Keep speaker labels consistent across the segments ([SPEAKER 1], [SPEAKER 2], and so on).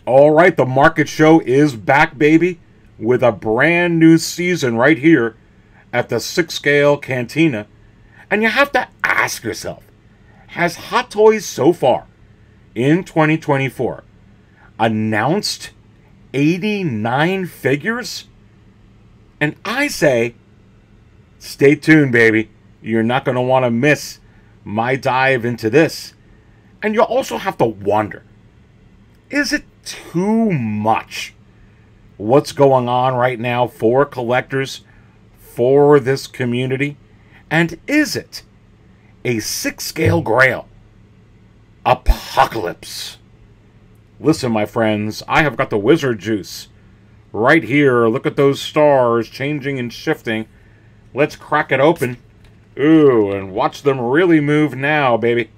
[SPEAKER 1] All right, the market show is back, baby, with a brand new season right here at the Sixth Scale Cantina. And you have to ask yourself, has Hot Toys so far in 2024 announced 89 figures? And I say, stay tuned, baby. You're not going to want to miss my dive into this. And you also have to wonder, is it too much what's going on right now for collectors, for this community? And is it a Sixth Scale Grail Apocalypse? Listen, my friends, I have got the wizard juice right here. Look at those stars changing and shifting. Let's crack it open. Ooh, and watch them really move now, baby.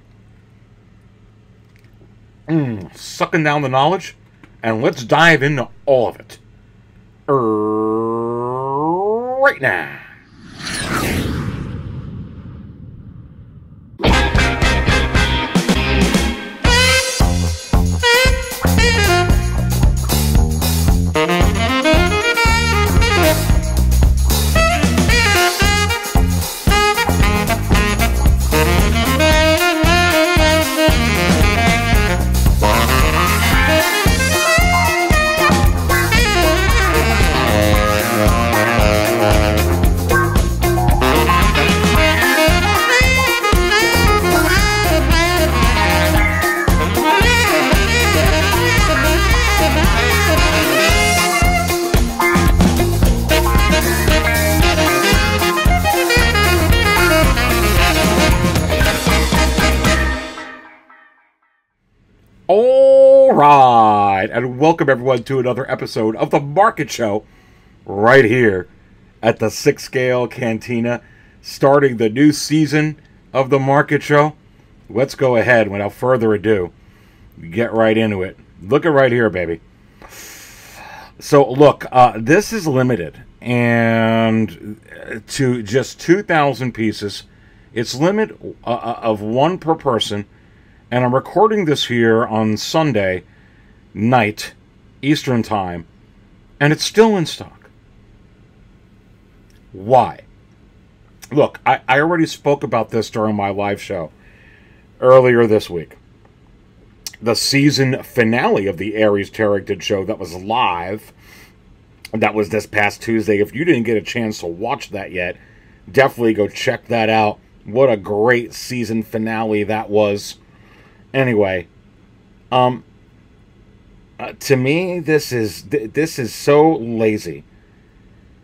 [SPEAKER 1] Sucking down the knowledge, and let's dive into all of it right now. Alright, and welcome everyone to another episode of the Market Show right here at the Sixth Scale Cantina, starting the new season of the Market Show. Let's go ahead, without further ado, get right into it. Look at right here, baby. So look, this is limited and to just 2,000 pieces. It's limit of one per person. And I'm recording this here on Sunday night, Eastern Time, and it's still in stock. Why? Look, I already spoke about this during my live show earlier this week. The season finale of the Aries Tarot show that was live, that was this past Tuesday. If you didn't get a chance to watch that yet, definitely go check that out. What a great season finale that was. Anyway, to me, this is so lazy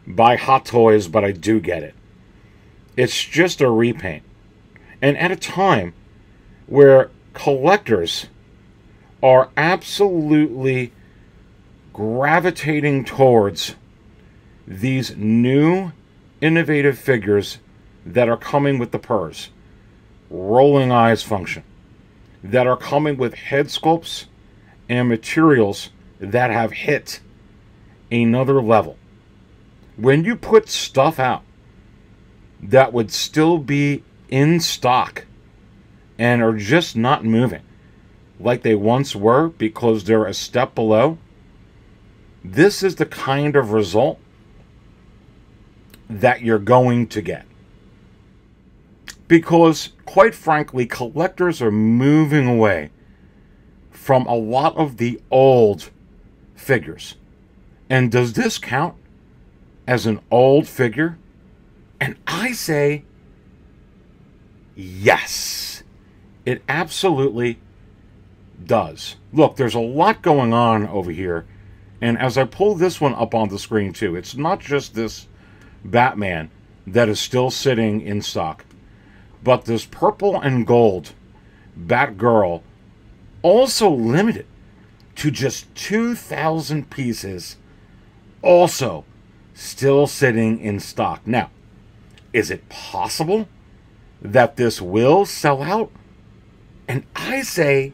[SPEAKER 1] by Hot Toys, but I do get it. It's just a repaint. And at a time where collectors are absolutely gravitating towards these new, innovative figures that are coming with the purrs, rolling eyes function, that are coming with head sculpts and materials that have hit another level. When you put stuff out that would still be in stock and are just not moving like they once were because they're a step below, this is the kind of result that you're going to get. Because, quite frankly, collectors are moving away from a lot of the old figures. And does this count as an old figure? And I say, yes. It absolutely does. Look, there's a lot going on over here. And as I pull this one up on the screen, too, it's not just this Batman that is still sitting in stock. But this purple and gold Batgirl, also limited to just 2,000 pieces, also still sitting in stock. Now, is it possible that this will sell out? And I say,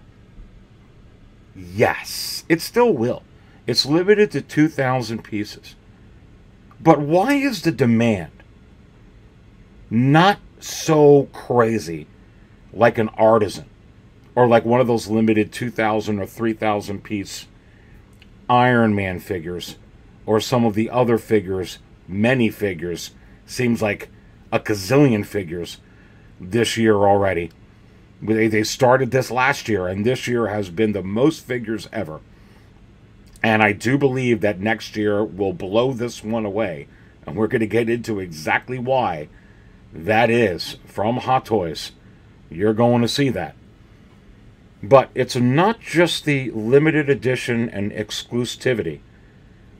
[SPEAKER 1] yes, it still will. It's limited to 2,000 pieces. But why is the demand not so crazy like an artisan or like one of those limited 2,000 or 3,000 piece Iron Man figures, or some of the other figures, many figures, seems like a gazillion figures this year already. They started this last year, and this year has been the most figures ever. And I do believe that next year will blow this one away. And we're going to get into exactly why that is from Hot Toys. You're going to see that. But it's not just the limited edition and exclusivity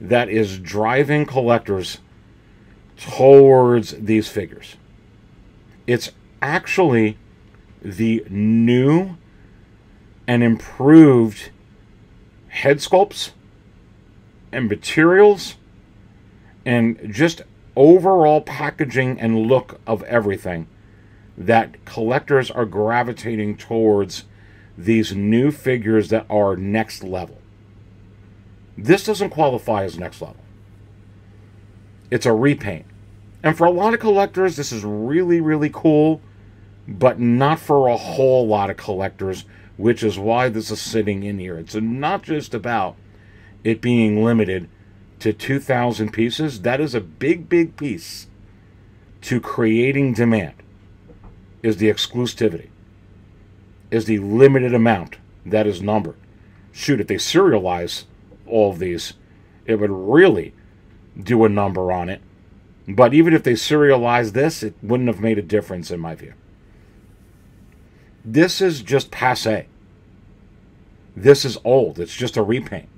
[SPEAKER 1] that is driving collectors towards these figures. It's actually the new and improved head sculpts and materials and just overall packaging and look of everything that collectors are gravitating towards these new figures that are next level. This doesn't qualify as next level. It's a repaint. And for a lot of collectors, this is really, really cool, but not for a whole lot of collectors, which is why this is sitting in here. It's not just about it being limited to 2,000 pieces. That is a big, big piece to creating demand, is the exclusivity, is the limited amount that is numbered. Shoot, if they serialize all of these, it would really do a number on it. But even if they serialize this, it wouldn't have made a difference in my view. This is just passé. This is old. It's just a repaint.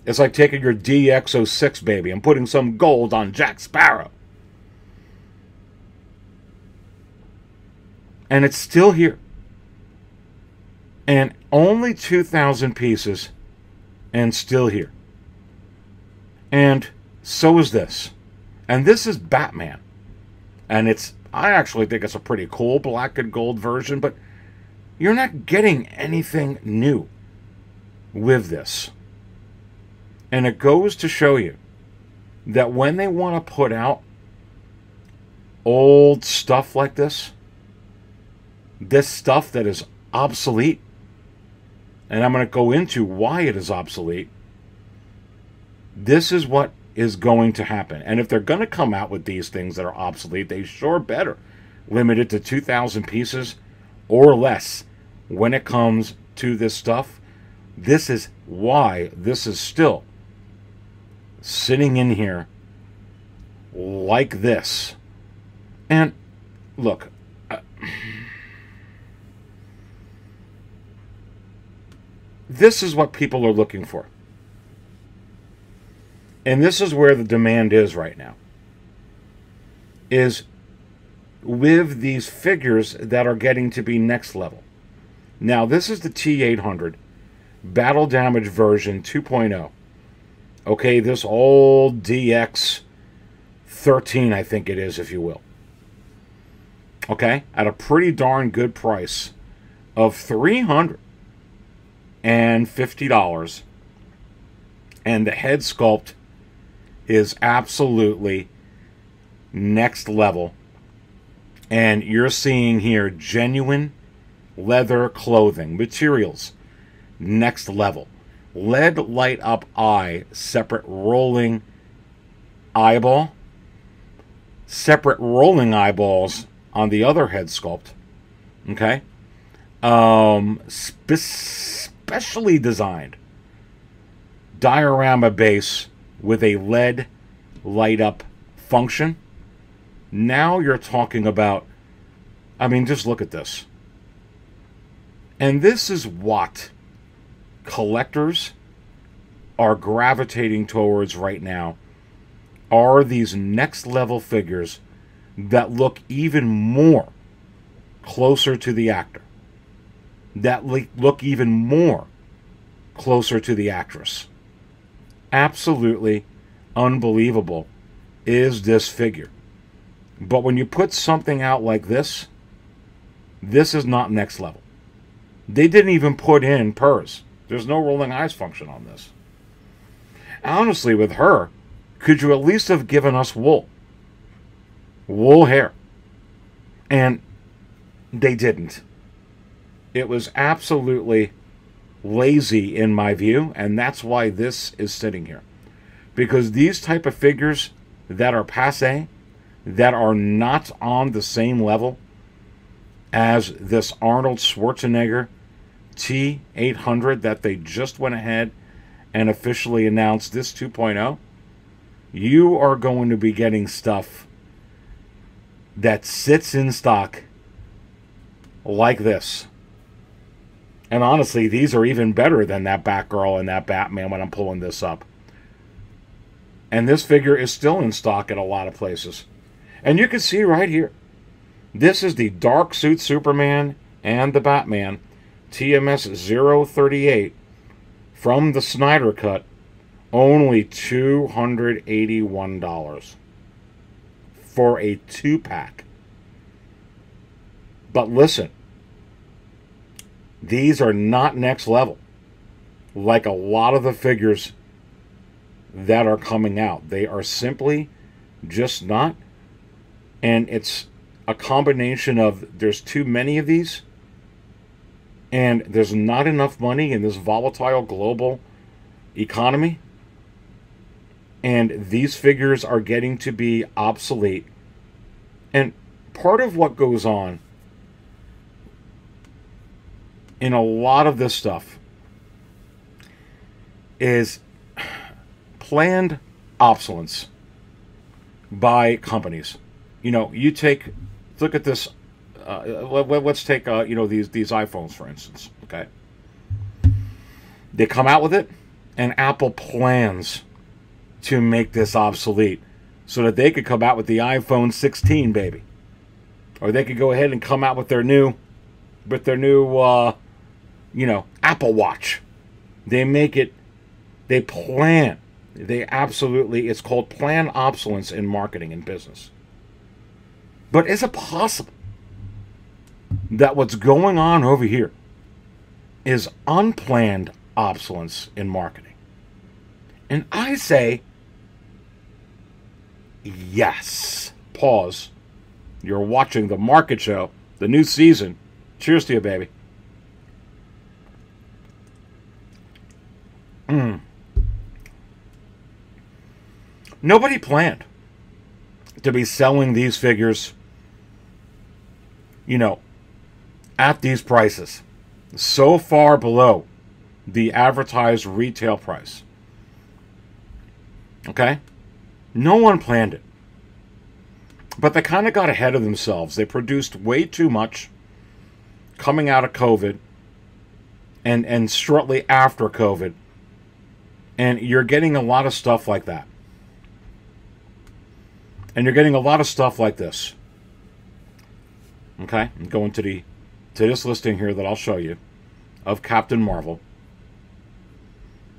[SPEAKER 1] It's like taking your DX06 baby and putting some gold on Jack Sparrow. And it's still here. And only 2,000 pieces and still here. And so is this. And this is Batman. And I actually think it's a pretty cool black and gold version, but you're not getting anything new with this. And it goes to show you that when they want to put out old stuff like this stuff that is obsolete, and I'm going to go into why it is obsolete, this is what is going to happen. And if they're going to come out with these things that are obsolete, they sure better limit it to 2,000 pieces or less when it comes to this stuff. This is why this is still sitting in here like this. And look, this is what people are looking for. And this is where the demand is right now. Is with these figures that are getting to be next level. Now, this is the T800 Battle Damage version 2.0. Okay, this old DX 13, I think it is, if you will. Okay, at a pretty darn good price of $350. And the head sculpt is absolutely next level. And you're seeing here genuine leather clothing materials, next level. LED light up eye, separate rolling eyeball, separate rolling eyeballs on the other head sculpt. Okay, specially designed diorama base with a LED light up function. Now you're talking about, I mean, just look at this. And this is what collectors are gravitating towards right now, are these next level figures that look even more closer to the actor, that look even more closer to the actress. Absolutely unbelievable is this figure. But when you put something out like this is not next level. They didn't even put in purrs. There's no rolling eyes function on this. Honestly, with her, could you at least have given us wool? Wool hair. And they didn't. It was absolutely lazy in my view, and that's why this is sitting here. Because these type of figures that are passe, that are not on the same level as this Arnold Schwarzenegger T800 that they just went ahead and officially announced, this 2.0, you are going to be getting stuff that sits in stock like this. And honestly, these are even better than that Batgirl and that Batman when I'm pulling this up. And this figure is still in stock at a lot of places. And you can see right here, this is the Dark Suit Superman and the Batman TMS 038 from the Snyder Cut. Only $281 for a 2-pack. But listen, these are not next level like a lot of the figures that are coming out. They are simply just not. And it's a combination of there's too many of these, and there's not enough money in this volatile global economy. And these figures are getting to be obsolete. And part of what goes on in a lot of this stuff is planned obsolescence by companies. You know, look at this. Let's take these iPhones for instance. Okay, they come out with it, and Apple plans to make this obsolete so that they could come out with the iPhone 16, baby, or they could go ahead and come out with their new Apple Watch. They make it. They plan. They absolutely. It's called planned obsolescence in marketing and business. But is it possible that what's going on over here is unplanned obsolescence in marketing? And I say, yes. Pause. You're watching the market show, the new season. Cheers to you, baby. Nobody planned to be selling these figures, at these prices, so far below the advertised retail price. Okay? No one planned it. But they kind of got ahead of themselves. They produced way too much coming out of COVID and shortly after COVID. And you're getting a lot of stuff like that. And you're getting a lot of stuff like this. Okay? I'm going to this listing here that I'll show you of Captain Marvel.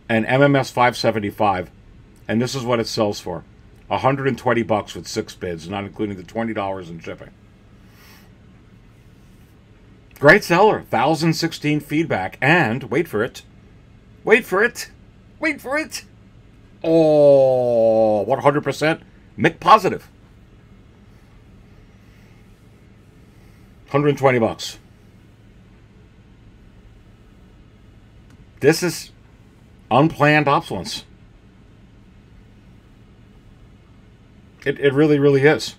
[SPEAKER 1] And MMS 575. And this is what it sells for. $120 with 6 bids, not including the $20 in shipping. Great seller. 1,016 feedback. And, wait for it. Wait for it. Wait for it. Oh, 100% Mick positive. $120. This is unplanned obsolescence. It really, really is.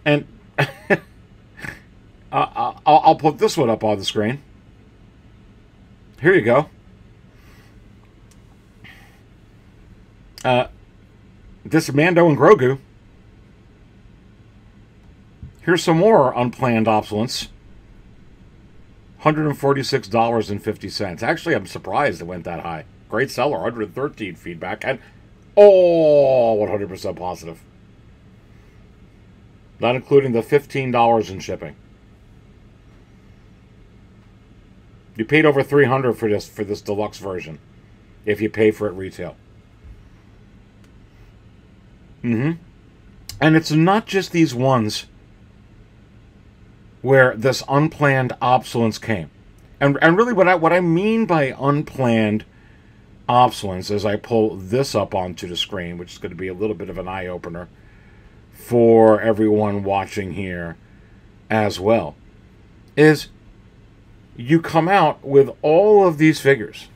[SPEAKER 1] And I'll put this one up on the screen. Here you go. This Mando and Grogu. Here's some more unplanned obsolescence. $146.50. Actually, I'm surprised it went that high. Great seller, 113 feedback, and 100% positive. Not including the $15 in shipping. You paid over $300 for this deluxe version, if you pay for it retail. And it's not just these ones where this unplanned obsolescence came. And really what I mean by unplanned obsolescence, as I pull this up onto the screen, which is going to be a little bit of an eye-opener for everyone watching here as well, is you come out with all of these figures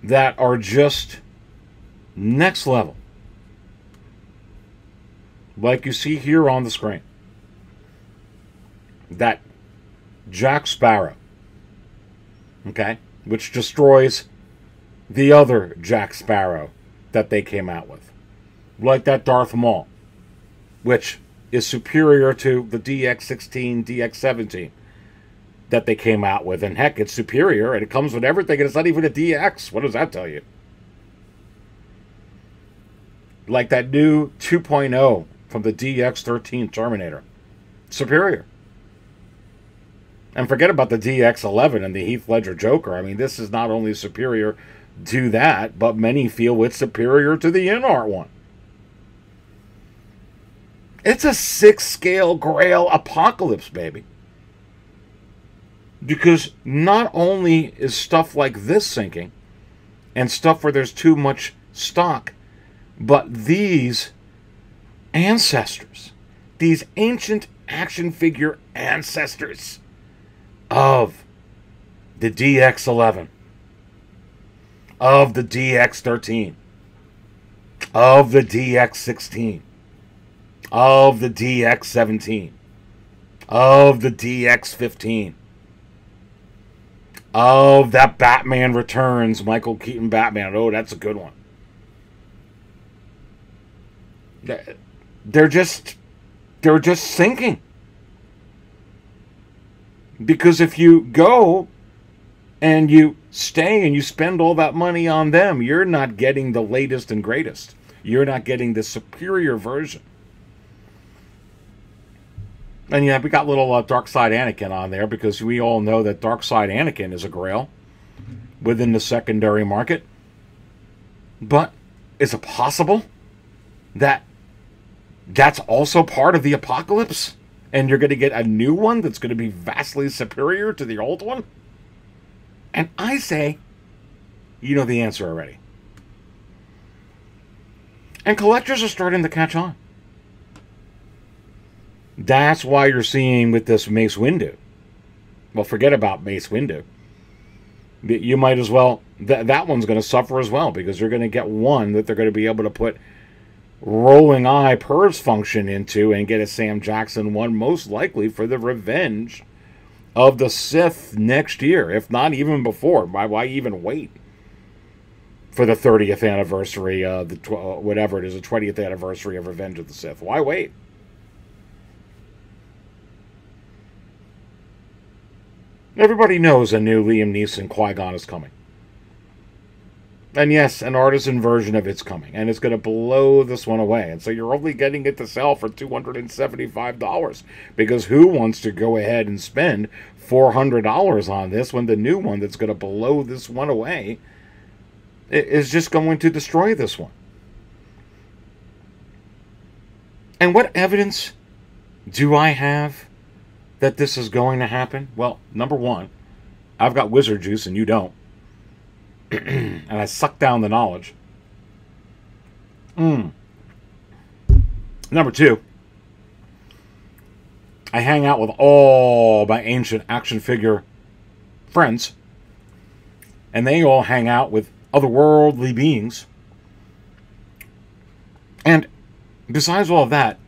[SPEAKER 1] that are just next level, like you see here on the screen. That Jack Sparrow, okay, which destroys the other Jack Sparrow that they came out with. Like that Darth Maul, which is superior to the DX16, DX17 that they came out with. And heck, it's superior, and it comes with everything, and it's not even a DX. What does that tell you? Like that new 2.0 from the DX13 Terminator. Superior. And forget about the DX11 and the Heath Ledger Joker. I mean, this is not only superior to that, but many feel it's superior to the InArt one. It's a Sixth Scale Grail Apocalypse, baby. Because not only is stuff like this sinking, and stuff where there's too much stock, but these ancestors, these ancient action figure ancestors of the DX11, of the DX13, of the DX16, of the DX17, of the DX15, of that Batman Returns, Michael Keaton Batman. Oh, that's a good one. They're just sinking. Because if you go and you stay and you spend all that money on them, you're not getting the latest and greatest. You're not getting the superior version. And yeah, we got little Dark Side Anakin on there because we all know that Dark Side Anakin is a grail within the secondary market. But is it possible that that's also part of the apocalypse? And you're going to get a new one that's going to be vastly superior to the old one? And I say, you know the answer already. And collectors are starting to catch on. That's why you're seeing with this Mace Windu. Well, forget about Mace Windu. You might as well, that one's going to suffer as well, because you're going to get one that they're going to be able to put rolling eye purse function into and get a Sam Jackson one, most likely for the Revenge of the Sith next year, if not even before. Why even wait for the 30th anniversary, whatever it is, the 20th anniversary of Revenge of the Sith? Why wait? Everybody knows a new Liam Neeson Qui-Gon is coming. And yes, an artisan version of it's coming. And it's going to blow this one away. And so you're only getting it to sell for $275. Because who wants to go ahead and spend $400 on this when the new one that's going to blow this one away is just going to destroy this one? And what evidence do I have that this is going to happen? Well, number one, I've got wizard juice and you don't. And I suck down the knowledge. Number two, I hang out with all my ancient action figure friends, and they all hang out with otherworldly beings. And besides all of that,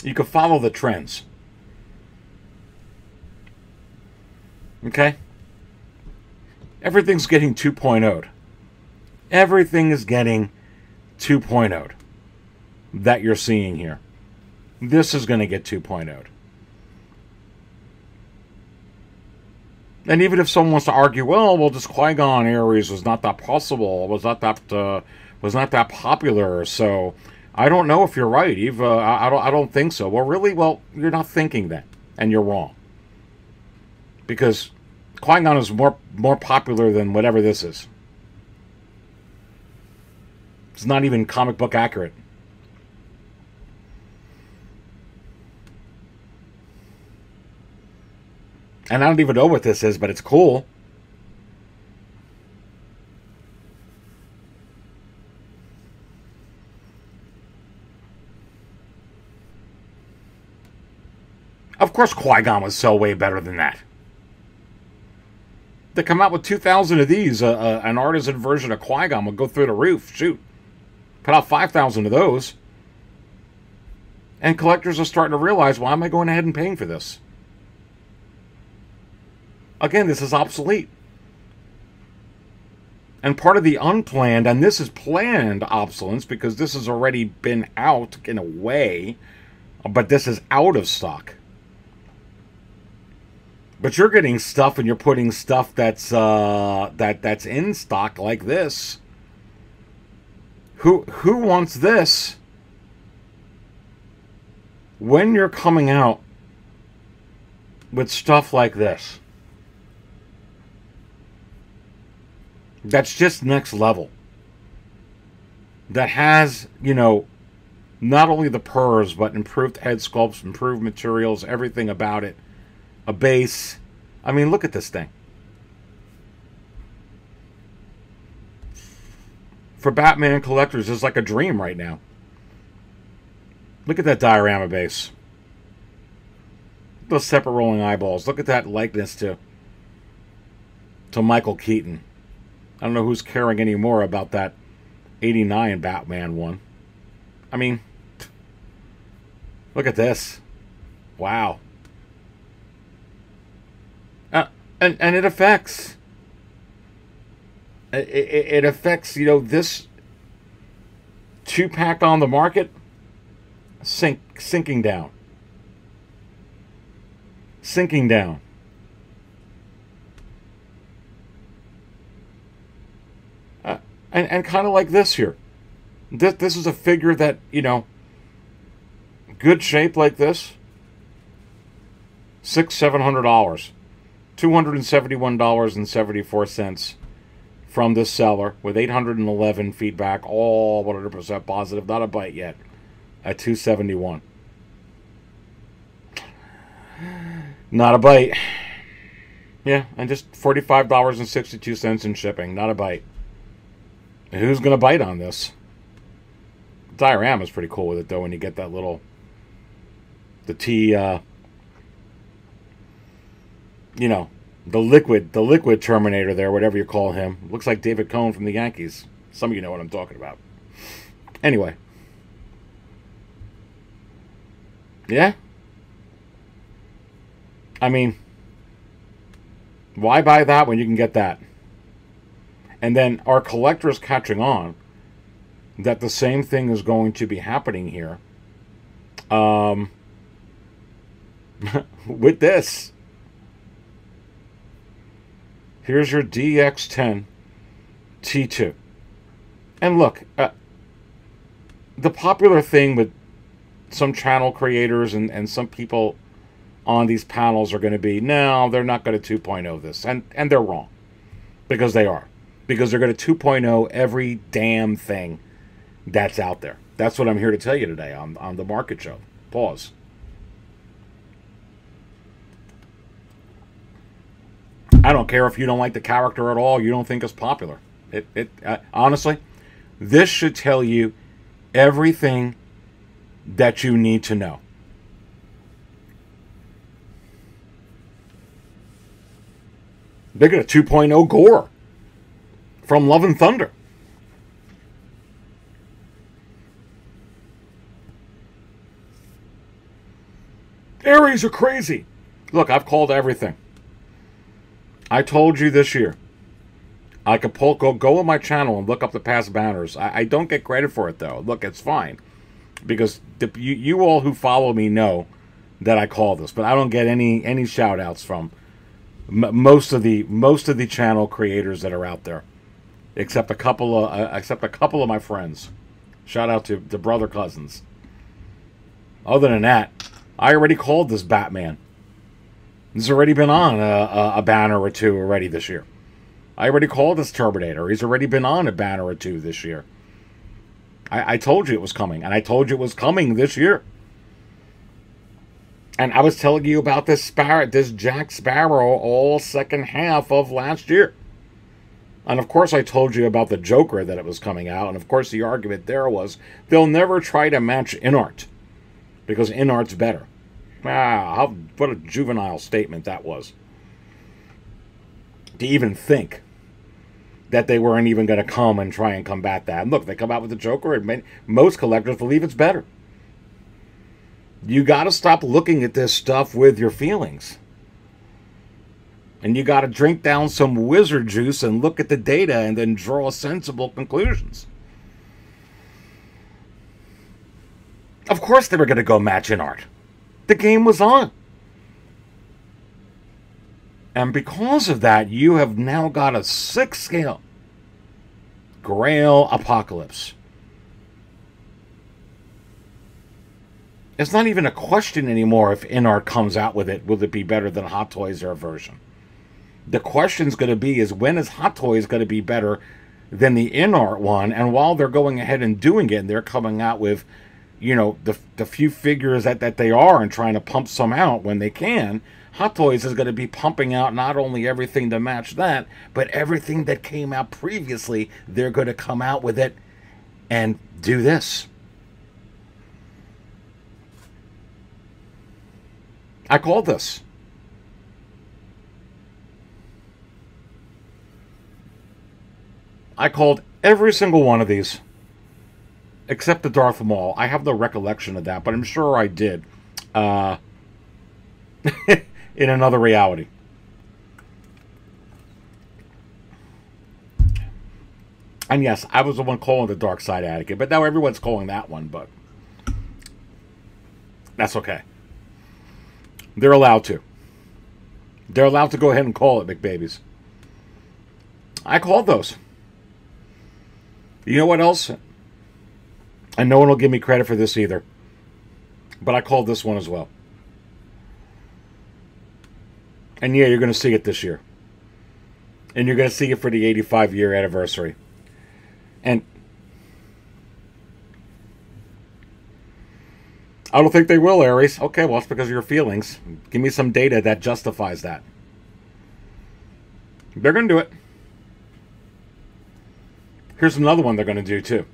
[SPEAKER 1] you can follow the trends. Okay? Everything's getting 2.0'd. Everything is getting 2.0'd that you're seeing here. This is going to get 2.0'd. And even if someone wants to argue, well, this Qui-Gon Ares was not that possible, was not that popular, so I don't know if you're right, Eve. I don't think so. Well, really? Well, you're not thinking that, and you're wrong. Because Qui-Gon is more popular than whatever this is. It's not even comic book accurate. And I don't even know what this is, but it's cool. Of course Qui-Gon would sell way better than that. They come out with 2,000 of these, an artisan version of Qui-Gon would go through the roof. Shoot. Put out 5,000 of those. And collectors are starting to realize, why am I going ahead and paying for this? Again, this is obsolete. And part of the unplanned, and this is planned obsolescence, because this has already been out in a way, but this is out of stock. But you're getting stuff, and you're putting stuff that's that's in stock like this. Who wants this when you're coming out with stuff like this? That's just next level. That has, you know, not only the purrs, but improved head sculpts, improved materials, everything about it. A base. I mean, look at this thing. For Batman collectors, it's like a dream right now. Look at that diorama base. Those separate rolling eyeballs. Look at that likeness to Michael Keaton. I don't know who's caring anymore about that 89 Batman one. I mean, look at this. Wow. And it affects. It affects, you know, this 2-pack on the market sinking down. Sinking down. And kind of like this here. This is a figure that, you know, good shape like this, $700. $271.74 from the seller with 811 feedback, all 100% positive, not a bite yet, at $271. Not a bite. Yeah, and just $45.62 in shipping, not a bite. And who's going to bite on this? The diorama is pretty cool with it, though, when you get that little, the T, you know, the liquid Terminator there, whatever you call him. Looks like David Cohn from the Yankees. Some of you know what I'm talking about. Anyway. Yeah? I mean, why buy that when you can get that? And then our collectors catching on that the same thing is going to be happening here. With this. Here's your DX10 T2. And look, the popular thing with some channel creators and some people on these panels are going to be, no, they're not going to 2.0 this. And they're wrong. Because they are. Because they're going to 2.0 every damn thing that's out there. That's what I'm here to tell you today on the market show. Pause. I don't care if you don't like the character at all. You don't think it's popular. Honestly, this should tell you everything that you need to know. They got a 2.0 Gore from Love and Thunder. Aries are crazy. Look, I've called everything. I told you this year. I could go on my channel and look up the past banners. I don't get credit for it, though. Look, it's fine. Because you all who follow me know that I call this. But I don't get any shout-outs from most of the channel creators that are out there. Except a couple of my friends. Shout out to brother cousins. Other than that, I already called this Batman. He's already been on a banner or two already this year. I already called this Terminator. He's already been on a banner or two this year. I told you it was coming, and I told you it was coming this year. And I was telling you about this Jack Sparrow all second half of last year. And of course I told you about the Joker, that it was coming out. And of course the argument there was they'll never try to match InArt, because InArt's better. What a juvenile statement that was. To even think that they weren't even going to come and try and combat that. And look, they come out with the Joker, and most collectors believe it's better. You got to stop looking at this stuff with your feelings. And you got to drink down some wizard juice and look at the data and then draw sensible conclusions. Of course they were going to go match in art. The game was on. And because of that, you have now got a 6th scale Grail Apocalypse. It's not even a question anymore if InArt comes out with it. Will it be better than Hot Toys or a version? The question's going to be is when is Hot Toys going to be better than the InArt one? And while they're going ahead and doing it, and they're coming out with, you know, the few figures that they are and trying to pump some out when they can, Hot Toys is going to be pumping out not only everything to match that, but everything that came out previously. They're going to come out with it and do this. I called this. I called every single one of these, except the Darth Maul. I have no recollection of that, but I'm sure I did. In another reality. And yes, I was the one calling the Dark Side Advocate, but now everyone's calling that one, but that's okay. They're allowed to. They're allowed to go ahead and call it, McBabies. I called those. You know what else? And no one will give me credit for this either. But I called this one as well. And yeah, you're going to see it this year. And you're going to see it for the 85-year anniversary. And I don't think they will, Aries. Okay, well, it's because of your feelings. Give me some data that justifies that. They're going to do it. Here's another one they're going to do, too.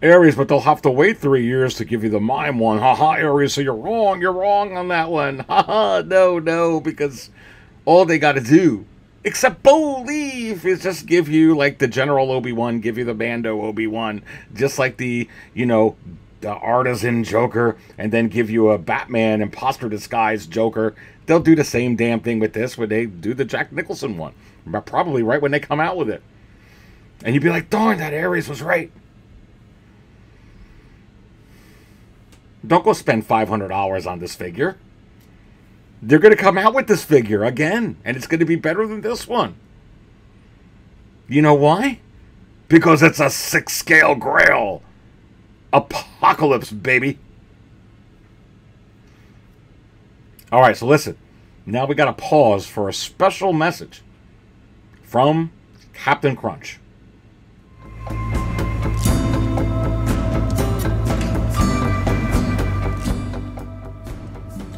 [SPEAKER 1] Aries, but they'll have to wait 3 years to give you the mime one. Haha, Aries, so you're wrong. You're wrong on that one. Haha, no, because all they got to do, except believe, is just give you, like, the General Obi-Wan, give you the Mando Obi-Wan, just like the, you know, the artisan Joker, and then give you a Batman imposter disguise Joker. They'll do the same damn thing with this when they do the Jack Nicholson one. Probably right when they come out with it. And you'd be like, darn, that Aries was right. Don't go spend $500 on this figure. They're going to come out with this figure again, and it's going to be better than this one. You know why? Because it's a 6th scale Grail Apocalypse, baby. All right, so listen. Now we got to pause for a special message from Captain Crunch.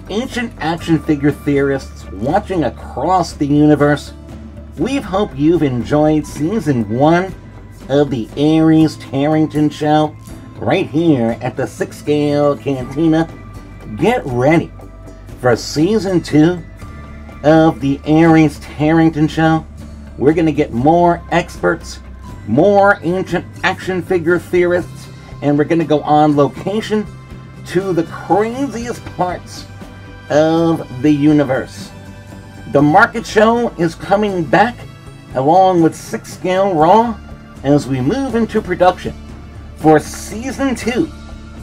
[SPEAKER 2] Ancient action figure theorists watching across the universe, we hope you've enjoyed Season 1 of the Aries Tarrington Show right here at the 6th Scale Cantina. Get ready for Season 2 of the Aries Tarrington Show. We're going to get more experts, more ancient action figure theorists, and we're going to go on location to the craziest parts of the universe. The market show is coming back along with 6th Scale Raw as we move into production for Season 2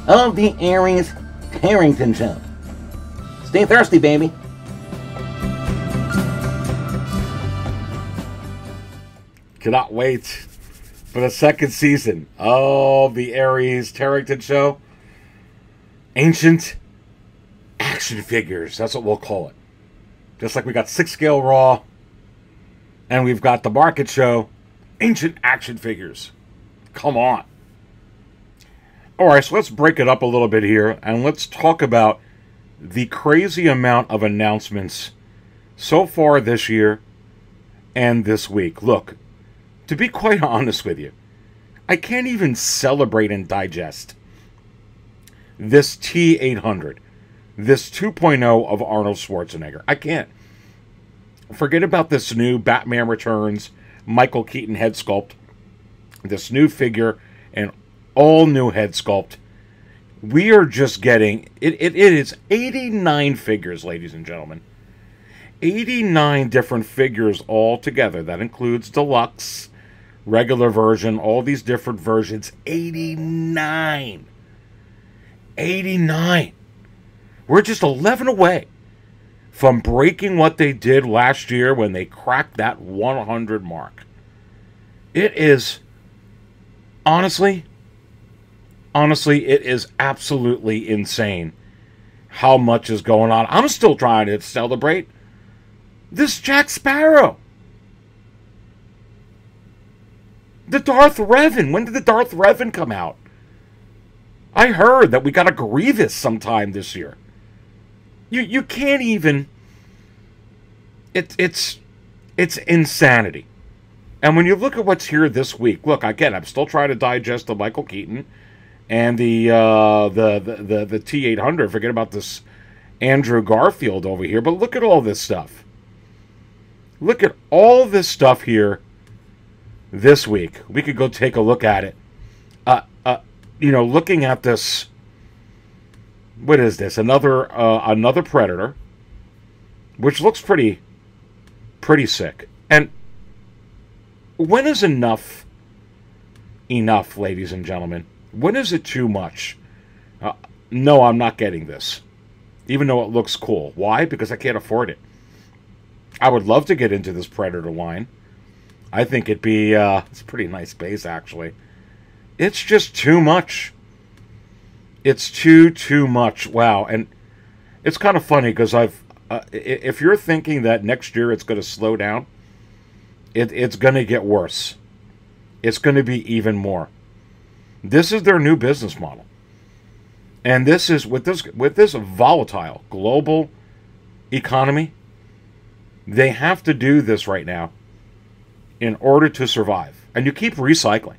[SPEAKER 2] of the Aries Tarrington Show. Stay thirsty, baby.
[SPEAKER 1] Cannot wait for the second season of the Aries Tarrington Show. Ancient action figures. That's what we'll call it. Just like we got 6th Scale Raw and we've got the market show. Ancient action figures. Come on. Alright, so let's break it up a little bit here and let's talk about the crazy amount of announcements so far this year and this week. Look, to be quite honest with you, I can't even celebrate and digest this T800, this 2.0 of Arnold Schwarzenegger. I can't. Forget about this new Batman Returns Michael Keaton head sculpt, this new figure, and all new head sculpt. We are just getting, it is 89 figures, ladies and gentlemen. 89 different figures all together. That includes deluxe, regular version, all these different versions. 89. 89. We're just 11 away from breaking what they did last year when they cracked that 100 mark. It is, honestly, it is absolutely insane how much is going on. I'm still trying to celebrate this Jack Sparrow. The Darth Revan. When did the Darth Revan come out? I heard that we got a Grievous sometime this year. You can't even... It's insanity. And when you look at what's here this week, look, again, I'm still trying to digest the Michael Keaton and the T800. Forget about this Andrew Garfield over here. But look at all this stuff. Look at all this stuff here this week. We could go take a look at it. You know, looking at this, what is this? Another Predator, which looks pretty sick. And when is enough, ladies and gentlemen? When is it too much? No, I'm not getting this, even though it looks cool. Why? Because I can't afford it. I would love to get into this Predator line. I think it'd be, it's a pretty nice base, actually. It's just too much. It's too much. Wow. And it's kind of funny because if you're thinking that next year it's going to slow down, it's going to get worse. It's going to be even more. This is their new business model. And this is, with this volatile global economy, they have to do this right now in order to survive. And you keep recycling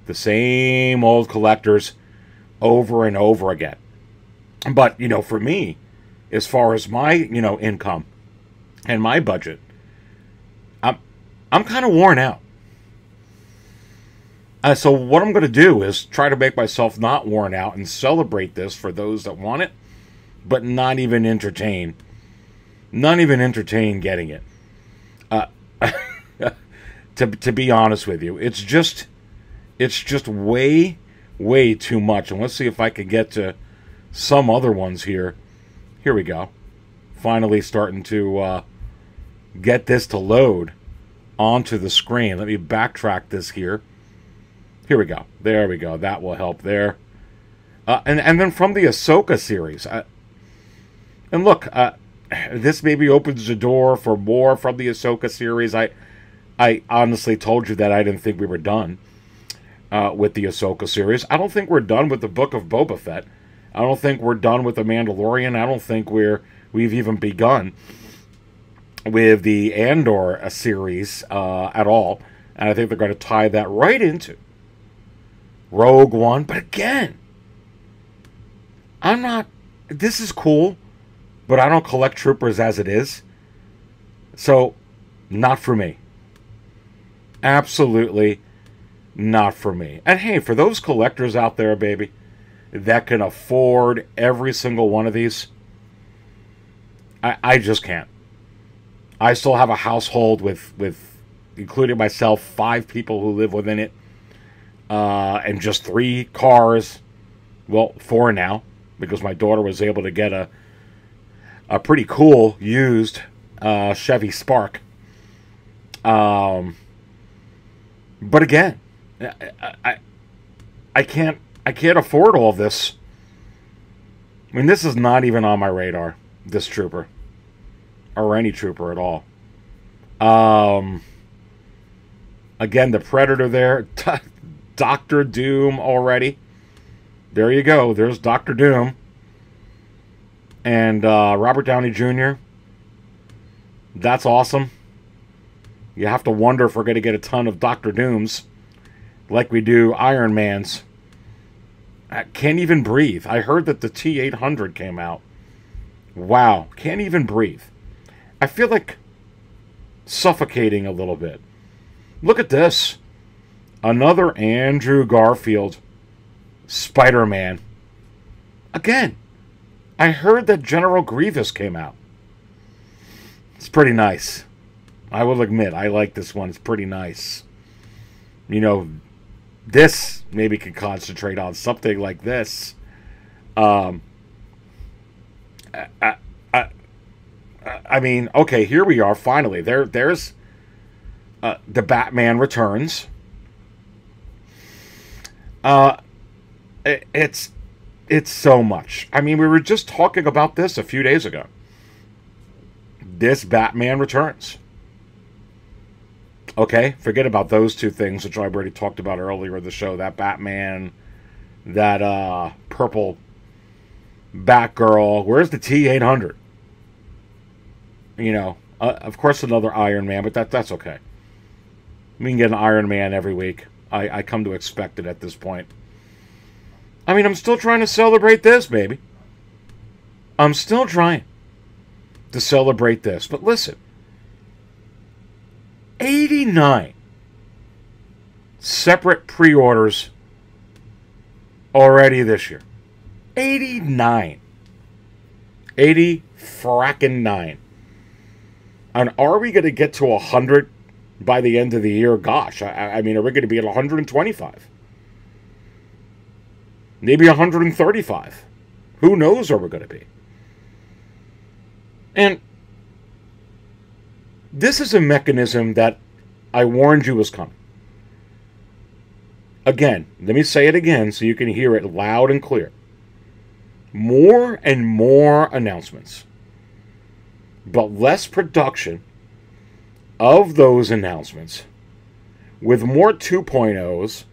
[SPEAKER 1] the same old collectors over and over again. But, you know, for me, as far as my, you know, income and my budget, I'm kind of worn out. So what I'm going to do is try to make myself not worn out and celebrate this for those that want it, but not even entertain getting it. To be honest with you, it's just way too much. And let's see if I can get to some other ones here. Here we go. Finally starting to get this to load onto the screen. Let me backtrack this here. Here we go. There we go. That will help there. And then from the Ahsoka series. And look, this maybe opens the door for more from the Ahsoka series. I honestly told you that I didn't think we were done with the Ahsoka series. I don't think we're done with the Book of Boba Fett. I don't think we're done with the Mandalorian. I don't think we've even begun with the Andor series at all. And I think they're going to tie that right into Rogue One. But again, this is cool, but I don't collect troopers as it is. So, not for me. Absolutely not for me. And hey, for those collectors out there, baby, that can afford every single one of these, I just can't. I still have a household with including myself, 5 people who live within it, and just 3 cars. Well, 4 now, because my daughter was able to get a pretty cool used Chevy Spark. But again, I can't afford all this. I mean, this is not even on my radar, this trooper, or any trooper at all. Again, the Predator there, Dr. Doom already. There you go. There's Dr. Doom. And Robert Downey Jr. That's awesome. You have to wonder if we're going to get a ton of Dr. Dooms like we do Iron Mans. I can't even breathe. I heard that the T800 came out. Wow, can't even breathe. I feel like suffocating a little bit. Look at this. Another Andrew Garfield Spider-Man. Again, I heard that General Grievous came out. It's pretty nice. I will admit, I like this one. It's pretty nice. You know, this maybe could concentrate on something like this. I mean, okay, here we are. Finally, there's the Batman Returns. It's so much. I mean, we were just talking about this a few days ago. This Batman Returns. Okay, forget about those two things, which I've already talked about earlier in the show. That Batman, that purple Batgirl. Where's the T-800? You know, of course another Iron Man, but that's okay. We can get an Iron Man every week. I come to expect it at this point. I mean, I'm still trying to celebrate this, baby. I'm still trying to celebrate this. But listen, 89 separate pre-orders already this year. 89. 80-frackin-9. And are we going to get to 100 by the end of the year? Gosh, I mean, are we going to be at 125? Maybe 135. Who knows where we're going to be? And this is a mechanism that I warned you was coming. Again, let me say it again so you can hear it loud and clear. More and more announcements, but less production of those announcements, with more 2.0's,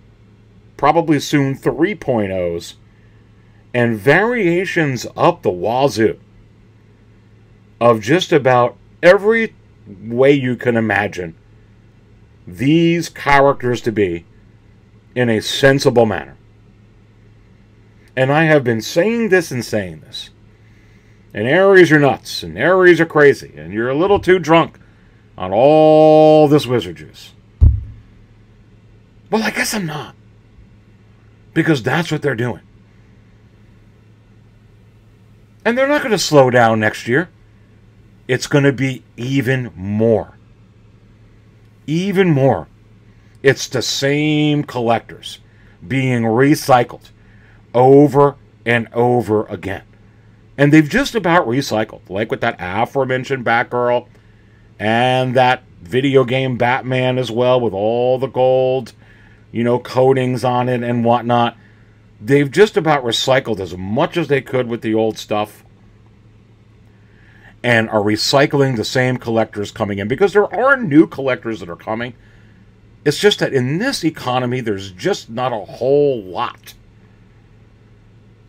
[SPEAKER 1] probably soon 3.0's, and variations up the wazoo of just about every way you can imagine these characters to be in a sensible manner. And I have been saying this and saying this. And Aries are nuts, and Aries are crazy, and you're a little too drunk on all this wizard juice. Well, I guess I'm not. Because that's what they're doing. And they're not going to slow down next year. It's going to be even more. Even more. It's the same collectors being recycled over and over again. And they've just about recycled. Like with that aforementioned Batgirl and that video game Batman as well, with all the gold, you know, coatings on it and whatnot. They've just about recycled as much as they could with the old stuff, and are recycling the same collectors coming in, because there are new collectors that are coming. It's just that in this economy, there's just not a whole lot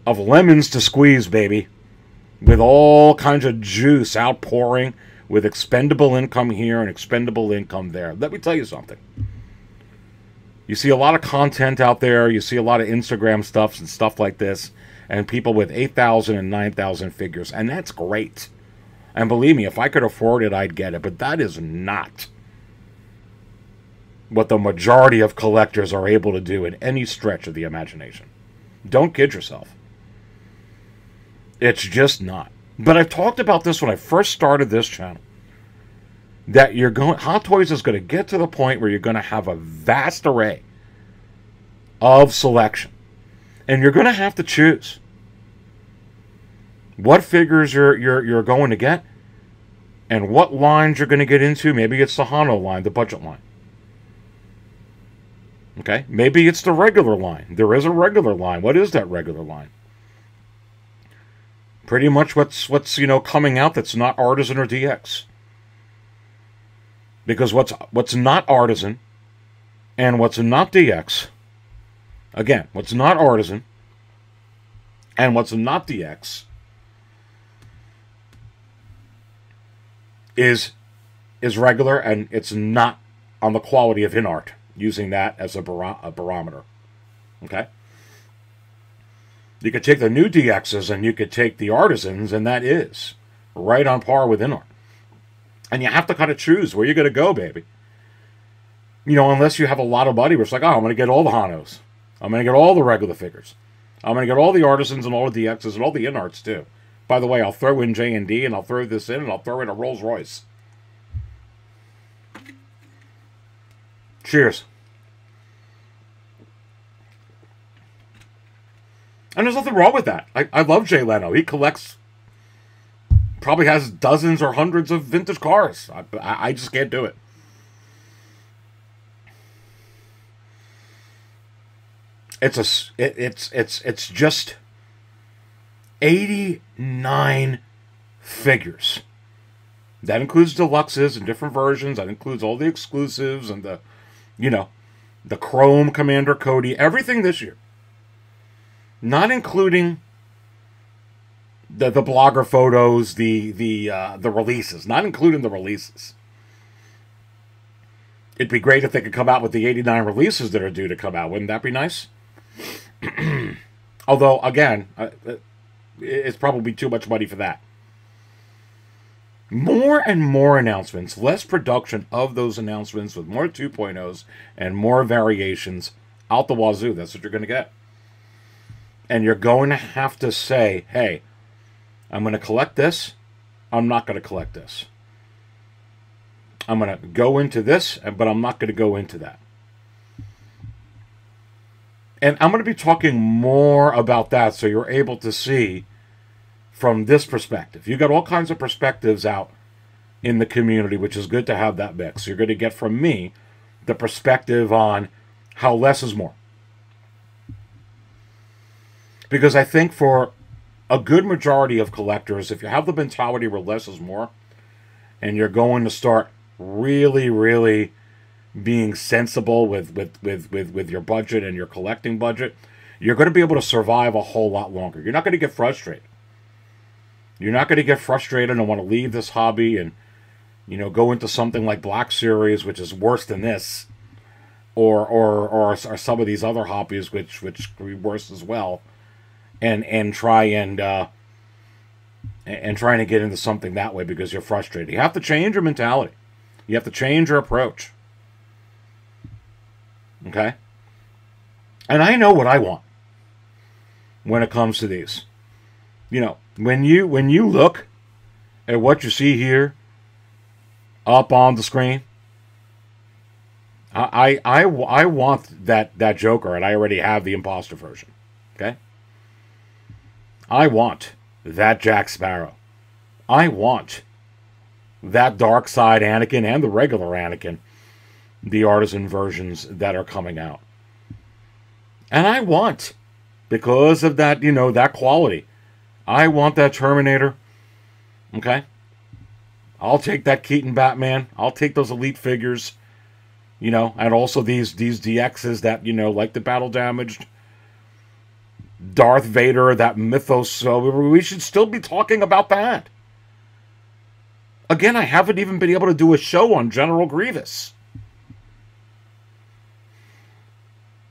[SPEAKER 1] of lemons to squeeze, baby, with all kinds of juice outpouring, with expendable income here and expendable income there. Let me tell you something. You see a lot of content out there. You see a lot of Instagram stuff and stuff like this, and people with 8,000 and 9,000 figures, and that's great. And believe me, if I could afford it, I'd get it. But that is not what the majority of collectors are able to do in any stretch of the imagination. Don't kid yourself. It's just not. But I've talked about this when I first started this channel. That Hot Toys is going to get to the point where you're going to have a vast array of selection. And you're going to have to choose what figures you're going to get, and what lines you're going to get into. Maybe it's the Hano line, the budget line. Okay? Maybe it's the regular line. There is a regular line. What is that regular line? Pretty much what's coming out that's not Artisan or DX. Because what's not Artisan and what's not DX, again, what's not Artisan and what's not DX is regular, and it's not on the quality of in art, using that as a barometer. Okay? You could take the new DXs and you could take the Artisans, and that is right on par with Inart. And you have to kind of choose where you're going to go, baby. You know, unless you have a lot of money where it's like, oh, I'm going to get all the Hanos. I'm going to get all the regular figures. I'm going to get all the Artisans and all the DXs and all the Inarts, too. By the way, I'll throw in J&D, and I'll throw this in, and I'll throw in a Rolls Royce. Cheers. And there's nothing wrong with that. I love Jay Leno. He collects, probably has dozens or hundreds of vintage cars. I just can't do it. It's just 89 figures. That includes deluxes and different versions. That includes all the exclusives and the, you know, the Chrome Commander Cody, everything this year. Not including the blogger photos, the releases. Not including the releases. It'd be great if they could come out with the 89 releases that are due to come out. Wouldn't that be nice? Although, again, it's probably too much money for that. More and more announcements, less production of those announcements with more 2.0s and more variations out the wazoo. That's what you're going to get. And you're going to have to say, hey, I'm going to collect this. I'm not going to collect this. I'm going to go into this, but I'm not going to go into that. And I'm going to be talking more about that so you're able to see from this perspective. You got all kinds of perspectives out in the community, which is good to have that mix. You're going to get from me the perspective on how less is more. Because I think for a good majority of collectors, if you have the mentality where less is more, and you're going to start really, really being sensible with your budget and your collecting budget, you're going to be able to survive a whole lot longer. You're not going to get frustrated. You're not going to get frustrated and want to leave this hobby and, you know, go into something like Black Series, which is worse than this, or some of these other hobbies, which could be worse as well, and trying to get into something that way because you're frustrated. You have to change your mentality. You have to change your approach. Okay? And I know what I want when it comes to these. You know, when you look at what you see here up on the screen, I want that Joker, and I already have the Imposter version. Okay? I want that Jack Sparrow. I want that Dark Side Anakin and the regular Anakin, the artisan versions that are coming out. And I want, because of that, you know, that quality, I want that Terminator. Okay? I'll take that Keaton Batman. I'll take those Elite figures. You know, and also these DXs that, you know, like the Battle Damaged. Darth Vader, that Mythos. So we should still be talking about that. Again, I haven't even been able to do a show on General Grievous.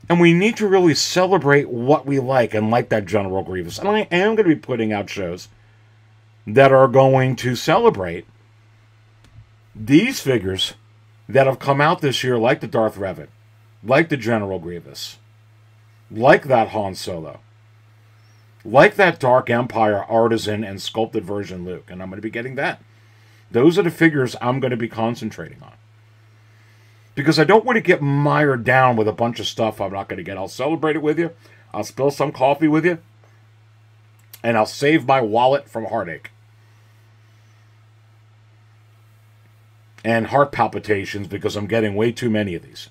[SPEAKER 1] And we need to really celebrate what we like and like that General Grievous. And I am going to be putting out shows that are going to celebrate these figures that have come out this year, like the Darth Revan, like the General Grievous, like that Han Solo, like that Dark Empire Artisan and sculpted version Luke. And I'm going to be getting that. Those are the figures I'm going to be concentrating on. Because I don't want to get mired down with a bunch of stuff I'm not going to get. I'll celebrate it with you. I'll spill some coffee with you. And I'll save my wallet from heartache. And heart palpitations because I'm getting way too many of these.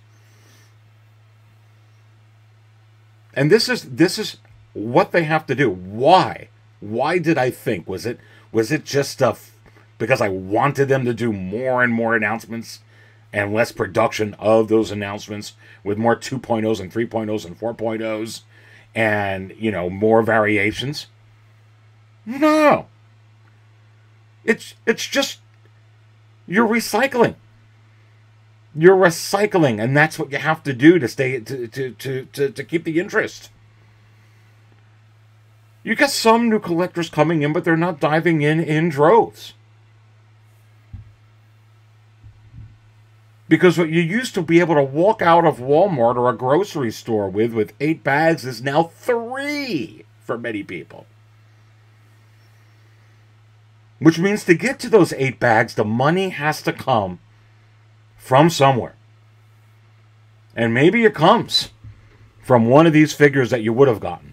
[SPEAKER 1] And this is what they have to do. Why? Why did I think? Was it just because I wanted them to do more and more announcements and less production of those announcements with more 2.0s and 3.0s and 4.0s and, you know, more variations? No. It's just you're recycling. You're recycling, and that's what you have to do to stay to keep the interest. You got some new collectors coming in, but they're not diving in droves. Because what you used to be able to walk out of Walmart or a grocery store with 8 bags is now 3 for many people. Which means to get to those 8 bags, the money has to come from somewhere. And maybe it comes from one of these figures that you would have gotten.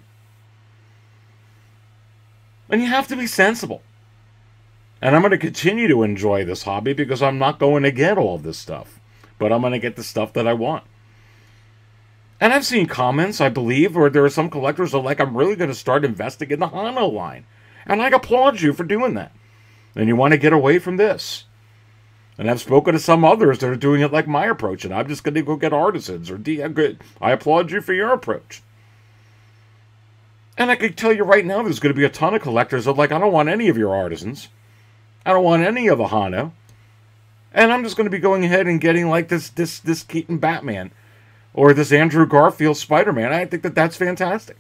[SPEAKER 1] And you have to be sensible. And I'm going to continue to enjoy this hobby because I'm not going to get all this stuff. But I'm going to get the stuff that I want. And I've seen comments, I believe, where there are some collectors that are like, I'm really going to start investing in the Hano line. And I applaud you for doing that. And you want to get away from this. And I've spoken to some others that are doing it like my approach. And I'm just going to go get artisans. I applaud you for your approach. And I can tell you right now, there's going to be a ton of collectors that are like, I don't want any of your artisans. I don't want any of the Hano. And I'm just going to be going ahead and getting like this Keaton Batman. Or this Andrew Garfield Spider-Man. I think that that's fantastic.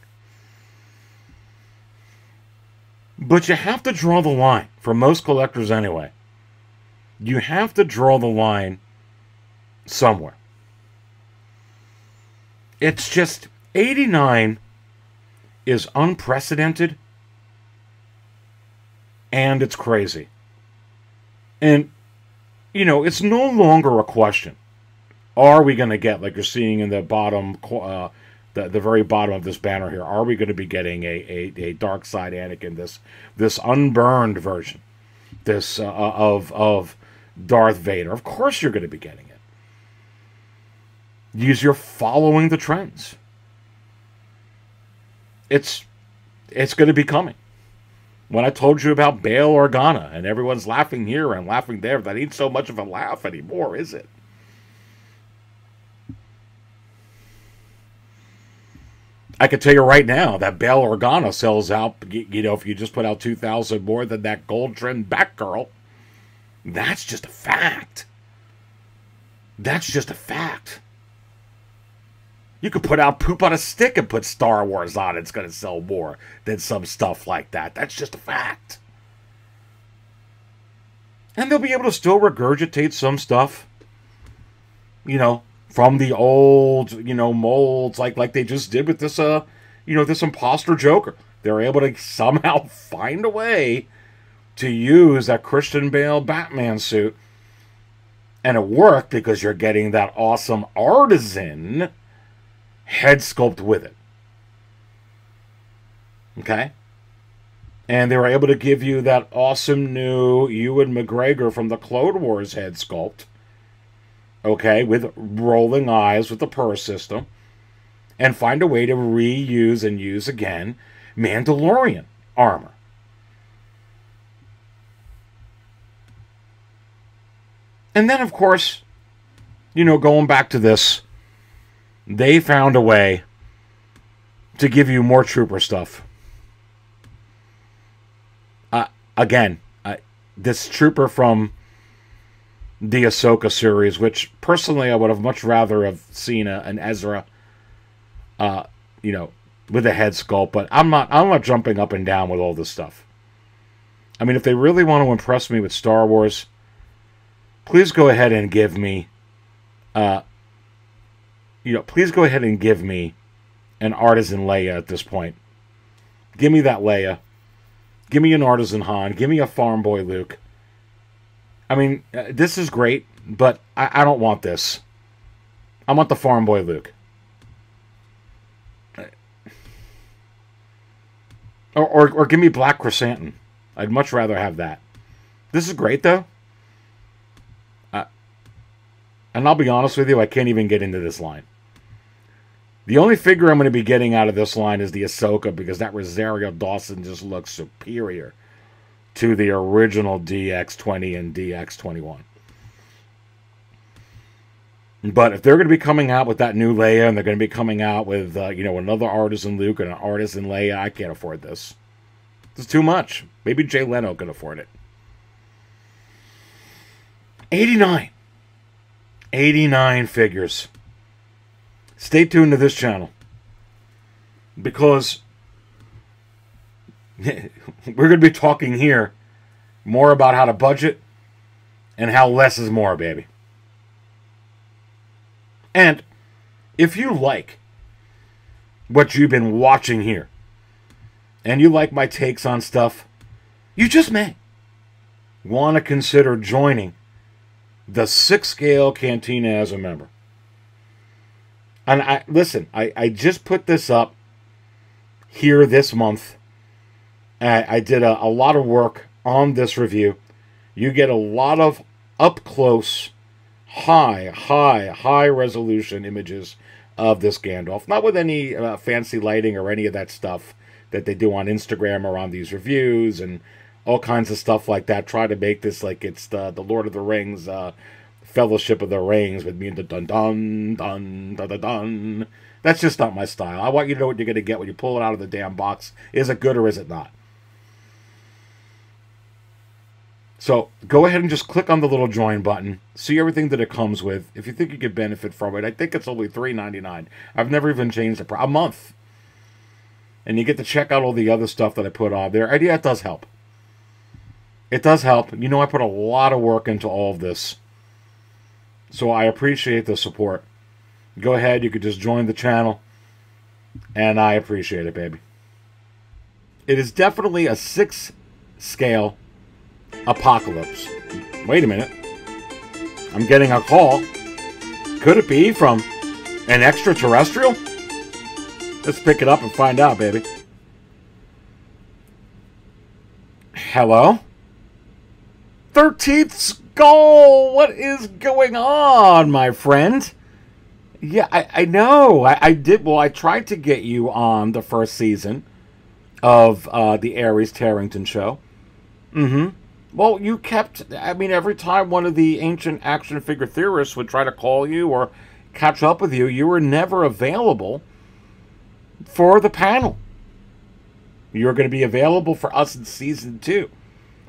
[SPEAKER 1] But you have to draw the line. For most collectors anyway. You have to draw the line somewhere. It's just 89 is unprecedented. And it's crazy. And, you know, it's no longer a question. Are we going to get, like you're seeing in the bottom, the very bottom of this banner here, are we going to be getting a Dark Side Anakin, this unburned version, this of Darth Vader? Of course you're going to be getting it. You're following the trends. It's going to be coming. When I told you about Bail Organa, and everyone's laughing here and laughing there, that ain't so much of a laugh anymore, is it? I can tell you right now that Bail Organa sells out, you know, if you just put out 2,000 more than that gold trend Batgirl. That's just a fact. That's just a fact. You could put out poop on a stick and put Star Wars on it. It's going to sell more than some stuff like that. That's just a fact. And they'll be able to still regurgitate some stuff, you know, from the old, you know, molds, like they just did with this, you know, this imposter Joker. They're able to somehow find a way to use that Christian Bale Batman suit. And it worked because you're getting that awesome artisan head sculpt with it. Okay? And they were able to give you that awesome new Ewan McGregor from the Clone Wars head sculpt. Okay, with rolling eyes with the purr system. And find a way to reuse and use again Mandalorian armor. And then, of course, you know, going back to this, they found a way to give you more Trooper stuff. Again, this Trooper from the Ahsoka series, which personally I would have much rather have seen an Ezra, you know, with a head sculpt. But I'm not jumping up and down with all this stuff. I mean, if they really want to impress me with Star Wars, please go ahead and give me, please go ahead and give me an artisan Leia at this point. Give me that Leia. Give me an artisan Han. Give me a farm boy Luke. I mean, this is great, but I don't want this. I want the farm boy Luke. Or give me Black Chrysanthemum. I'd much rather have that. This is great, though. And I'll be honest with you, I can't even get into this line. The only figure I'm going to be getting out of this line is the Ahsoka, because that Rosario Dawson just looks superior to the original DX20 and DX21. But if they're going to be coming out with that new Leia, and they're going to be coming out with, another artisan Luke and an artisan Leia, I can't afford this. It's too much. Maybe Jay Leno can afford it. 89. 89 figures. Stay tuned to this channel, because we're going to be talking here more about how to budget and how less is more, baby. And if you like what you've been watching here, and you like my takes on stuff, you just may want to consider joining the Sixth Scale Cantina as a member. And I just put this up here this month. I did a lot of work on this review. You get a lot of up-close, high resolution images of this Gandalf. Not with any fancy lighting or any of that stuff that they do on Instagram or on these reviews and all kinds of stuff like that. Try to make this like it's the Lord of the Rings, Fellowship of the Rings with me and the dun dun dun dun dun dun. That's just not my style. I want you to know what you're going to get when you pull it out of the damn box. Is it good or is it not? So go ahead and just click on the little join button. See everything that it comes with. If you think you could benefit from it, I think it's only $3.99. I've never even changed the price. A month. And you get to check out all the other stuff that I put on there. And yeah, it does help. It does help. You know, I put a lot of work into all of this. So I appreciate the support. Go ahead, you could just join the channel. And I appreciate it, baby. It is definitely a 6th scale apocalypse. Wait a minute. I'm getting a call. Could it be from an extraterrestrial? Let's pick it up and find out, baby. Hello? 13th Skull! What is going on, my friend? Yeah, I know. I did. Well, I tried to get you on the first season of the Aries Tarrington show. Well, you kept... I mean, every time one of the ancient action figure theorists would try to call you or catch up with you, you were never available for the panel. You're going to be available for us in season 2.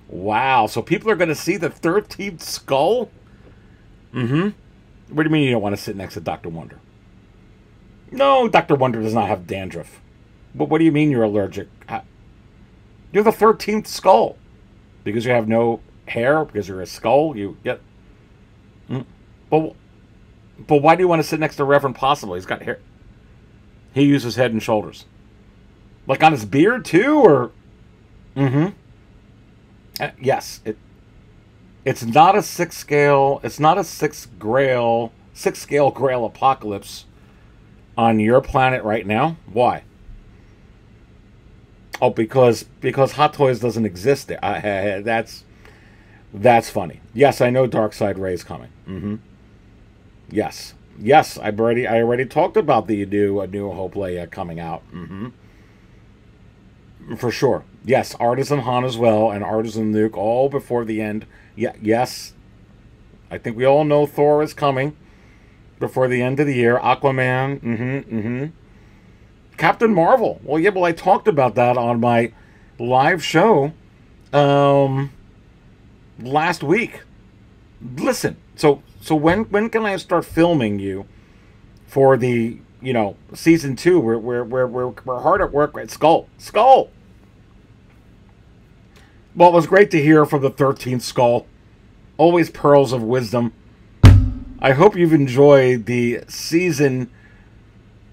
[SPEAKER 1] Wow. So people are going to see the 13th Skull? What do you mean you don't want to sit next to Dr. Wonder? No, Dr. Wonder does not have dandruff. But what do you mean you're allergic? You're the 13th Skull. Because you have no hair? Because you're a skull? You get... But why do you want to sit next to Reverend Possible? He's got hair. He uses Head and Shoulders. Like on his beard too, or? Yes. It's not a 6th scale. It's not a 6th scale Grail apocalypse on your planet right now. Why? Oh, because Hot Toys doesn't exist there. That's funny. Yes, I know Darkseid Ray's coming. Yes. Yes, I already talked about the new Hope Leia coming out. For sure. Yes, Artisan Han as well, and Artisan Luke all before the end. Yeah, yes. I think we all know Thor is coming before the end of the year. Aquaman. Captain Marvel. Well, yeah, well, I talked about that on my live show last week. Listen, so when can I start filming you for the, season 2? We're hard at work at Skull. Well, it was great to hear from the 13th Skull. Always pearls of wisdom. I hope you've enjoyed the season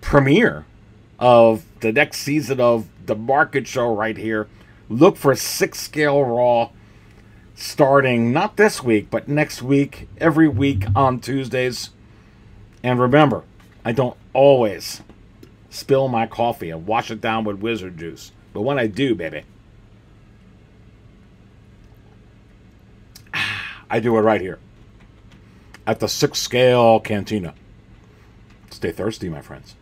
[SPEAKER 1] premiere of the next season of the Market Show right here. Look for 6th Scale Raw starting not this week, but next week, every week on Tuesdays. And remember, I don't always spill my coffee and wash it down with wizard juice. But when I do, baby, I do it right here at the 6th Scale Cantina. Stay thirsty, my friends.